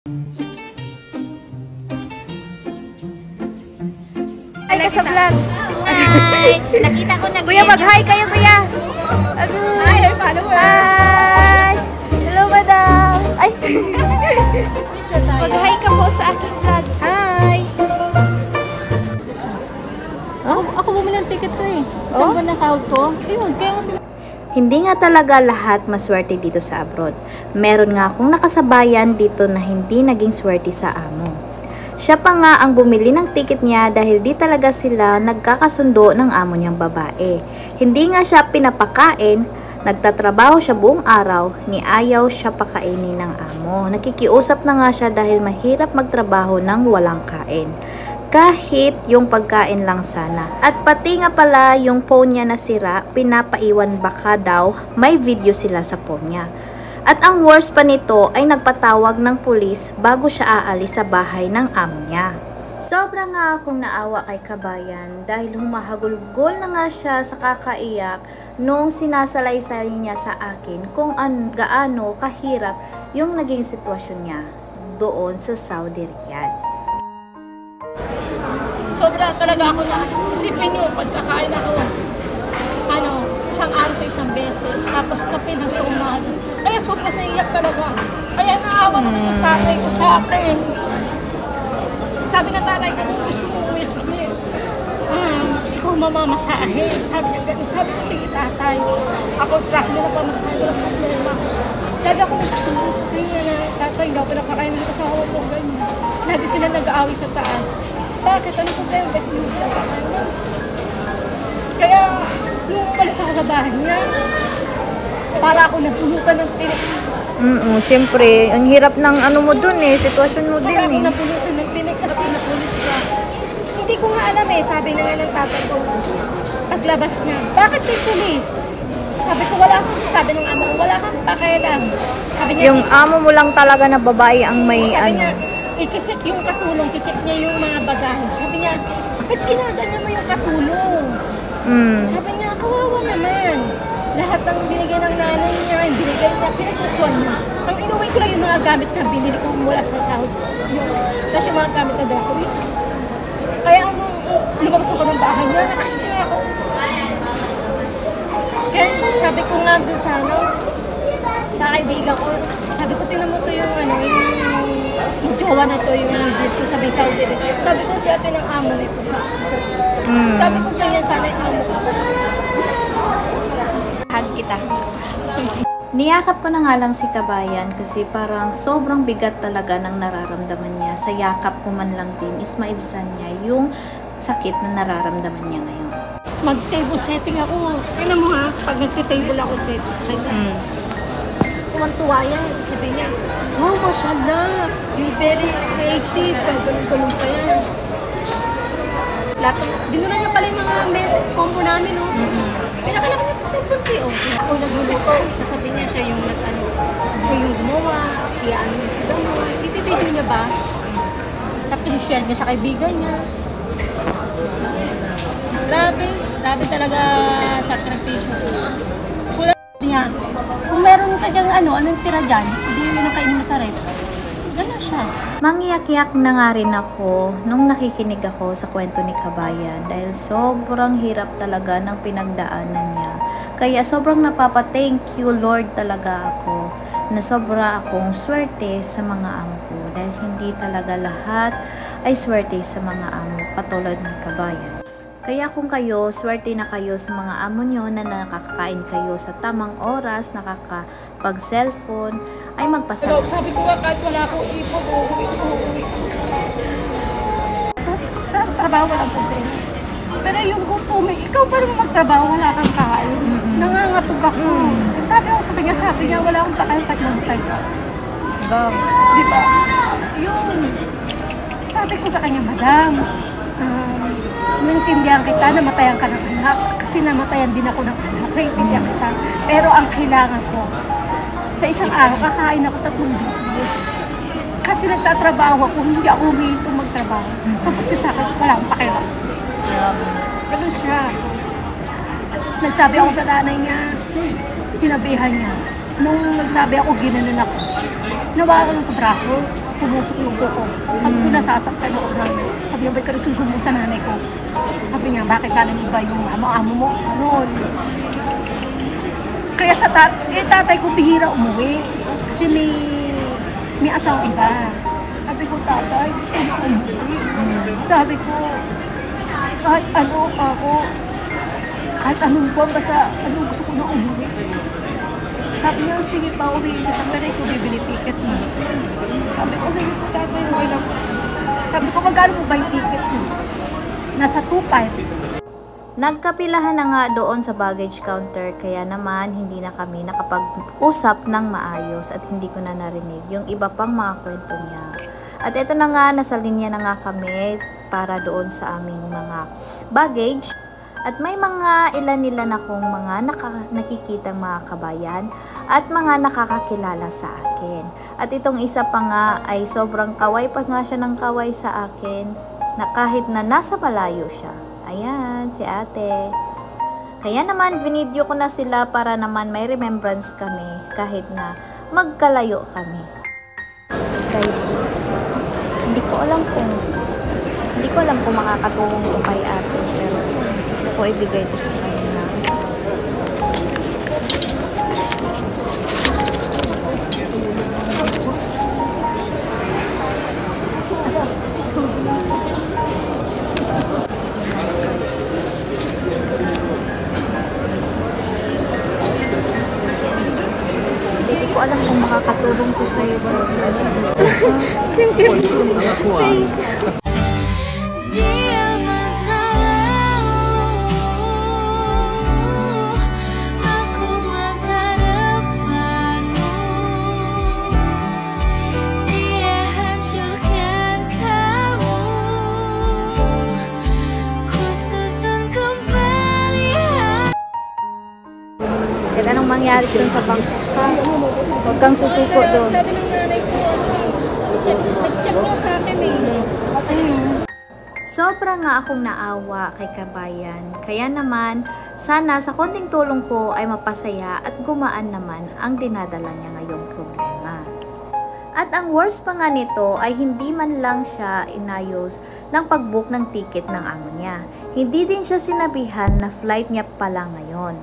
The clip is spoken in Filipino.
Hi ka sa vlog. Hi! Nakita ko na. Kuya, mag-hi kayo, kuya. Hi, follower. Hi! Hello, madam. Ay! Mag-hi ka po sa aking vlog. Hi! Ako bumili ng ticket ko eh. Isang buwan na sahod ko. Ayun, kaya Hindi nga talaga lahat maswerte dito sa abroad. Meron nga akong nakasabayan dito na hindi naging swerte sa amo. Siya pa nga ang bumili ng ticket niya dahil di talaga sila nagkakasundo ng amo niyang babae. Hindi nga siya pinapakain, nagtatrabaho siya buong araw, ni ayaw siya pakainin ng amo. Nakikiusap na nga siya dahil mahirap magtrabaho ng walang kain. Kahit yung pagkain lang sana. At pati nga pala yung phone niya nasira, pinapaiwan baka daw may video sila sa phone niya. At ang worst pa nito ay nagpatawag ng pulis bago siya aalis sa bahay ng amo niya. Sobra nga akong naawa kay kabayan dahil humahagulgol na nga siya sa kakaiyak noong sinasalaysay niya sa akin kung gaano kahirap yung naging sitwasyon niya doon sa Saudi Riyadh. Sobra talaga ako na isipin nyo, pagkakain ako, isang araw sa isang beses, tapos kape lang sa umaga. Kaya sobrang naiyak talaga. Kaya naawa naman yung tatay ko sa akin. Sabi ng tatay ko, kung gusto mo uwi, ikaw mamamasahe. Sabi niya gano'n, sabi ko, sige tatay, ako track mo na pamasahe, walang problema. Lagi ako nagsusunod sa kanya na, tatay, hindi ako pinapakain ng asawa ko, ganyan. Lagi sila nag-aaway sa taas. Bakit? Ano problema? Ba't hindi sila kasama? Kaya, nung umalis ako sa bahay niya, para ako nabulutan ng tinik. Siyempre, ang hirap ng ano mo dun eh, sitwasyon mo din Para ako eh. nabulutan ng tinik kasi napulis ka. Hindi ko nga alam eh, sabi na nga ng tatay ko, paglabas niya, bakit may pulis? Sabi ko, sabi ng amo ko, wala kang pakialam. Sabi niya, Yung amo mo lang talaga na babae ang may sabi ano. niya, i-check yung katulong, i-check niya yung mga bagahe. Sabi niya, ba't ginaganyan mo yung katulong? Sabi niya, kawawa naman. Lahat ng binigay ng nanay niya, binigay niya, pinagkukuhan niya. Ang inuwi ko lang yung mga gamit na binili ko mula sa sahod ko. Tapos yung mga gamit na dala ko. Kaya lumabas ako ng bahay niya, nakakita ako. Kaya sabi ko nga doon sa kaibigan ko, sabi ko, tingnan mo to yung yung jowa na to, yung dito sa may Saudi. Sabi ko, siya ng amo nito. Sabi ko, ganyan sana yung amo ko. Hug kita. Niyakap ko na nga lang si kabayan kasi parang sobrang bigat talaga ng nararamdaman niya. Sa yakap ko man lang din is maibsan niya yung sakit na nararamdaman niya ngayon. Mag-table setting ako. Tingnan mo ha, pag nag-table ako setting sa kanya. Tuwan-tuwa yan, sasabihin niya, wow, mashallah, you're very creative, gulong-gulong pa yan. Binura niya pala yung mga combo namin, no? Pinakalaki niya sa punti, oh. Ako nagluluto, sasabihin niya siya yung siya yung gumawa, iyaan niya sa gawa, ipipidyo niya ba? Tapos i-share niya sa kaibigan niya. Grabe talaga sakripisyo. Kulang niya. Kung meron ka dyan, anong tira dyan, hindi yun ang kainin mo sa rep. Gano'n siya. Mangiyak-yak na nga rin ako nung nakikinig ako sa kwento ni kabayan dahil sobrang hirap talaga ng pinagdaanan niya. Kaya sobrang napapa-thank you Lord talaga ako na sobra akong swerte sa mga amo ko dahil hindi talaga lahat ay swerte sa mga amo katulad ni kabayan. Kaya kung kayo, swerte na kayo sa mga amo nyo na nakakakain kayo sa tamang oras, nakakapag-cellphone, ay magpasalamat. Sabi ko nga, kahit wala akong ipon, uuwi. Sa trabaho walang problema. Pero yung gutom, ikaw pa rin magtrabaho, wala kang kain. Nangangatog ako. Sabi ko sa kanya, sabi niya, wala akong pakain kahit mamatay ka. Di ba? Yun. Sabi ko sa kanya, madam, naintindihan kita, namatayan ka ng anak. Kasi namatayan din ako ng anak. Naintindihan kita. Pero ang kailangan ko, sa isang araw, kakain ako 3 beses. Kasi nagtatrabaho ako, hindi ako humihinto magtrabaho. Sabi ko sa akin, wala akong pakialam. Ganun siya. Nagsabi ako sa nanay niya, sinabihan niya. Nung nagsabi ako, ginanon ako. Nawa ako sa braso. pumusok yung buko. Sabi ko, nasasaktan ako na. Sabi niya, ba't ka nagsusumbong sa nanay ko? Sabi niya, bakit ka naman ba yung amo mo? Ano? Kaya sa tatay ko bihira umuwi. Kasi may asawang iba. Sabi ko, tatay, gusto ko umuwi. Sabi ko, kahit anong buwan, basta gusto ko na umuwi. Sabi niya, sige pa, uwiin kita, pero ikaw bibili ticket mo. Sabi ko, sige po tatay, okay lang. Sabi ko, magkano mo ba yung ticket mo? Nasa 2.5. Nagkapilahan na nga doon sa baggage counter, kaya naman hindi na kami nakapag-usap ng maayos at hindi ko na narinig yung iba pang mga kwento niya. At ito na nga, nasa linya na nga kami para doon sa aming mga baggage. At may mga ilan-ilan akong mga nakikitang mga kabayan at mga nakakakilala sa akin. At itong isa pa nga ay sobrang kaway pa nga siya ng kaway sa akin na kahit na nasa malayo siya. Ayan, si ate. Kaya naman, vinidyo ko na sila para naman may remembrance kami kahit na magkalayo kami. Guys, hindi ko alam kung makakatulong ko kay ate, pero gusto ko ibigay ito sa kanya. Hindi ko alam kung makakatulong ko sa'yo, pero thank you. Anong mangyari dun sa bangka? Huwag kang susuko doon. Sabi ng nanay ko, nag-check niya sa akin eh. Sobra nga akong naawa kay kabayan. Kaya naman, sana sa konting tulong ko ay mapasaya at gumaan naman ang dinadala niya ngayong problema. At ang worst pa nga nito ay hindi man lang siya inayos ng pag-book ng ticket ng amo niya. Hindi din siya sinabihan na flight niya pala ngayon.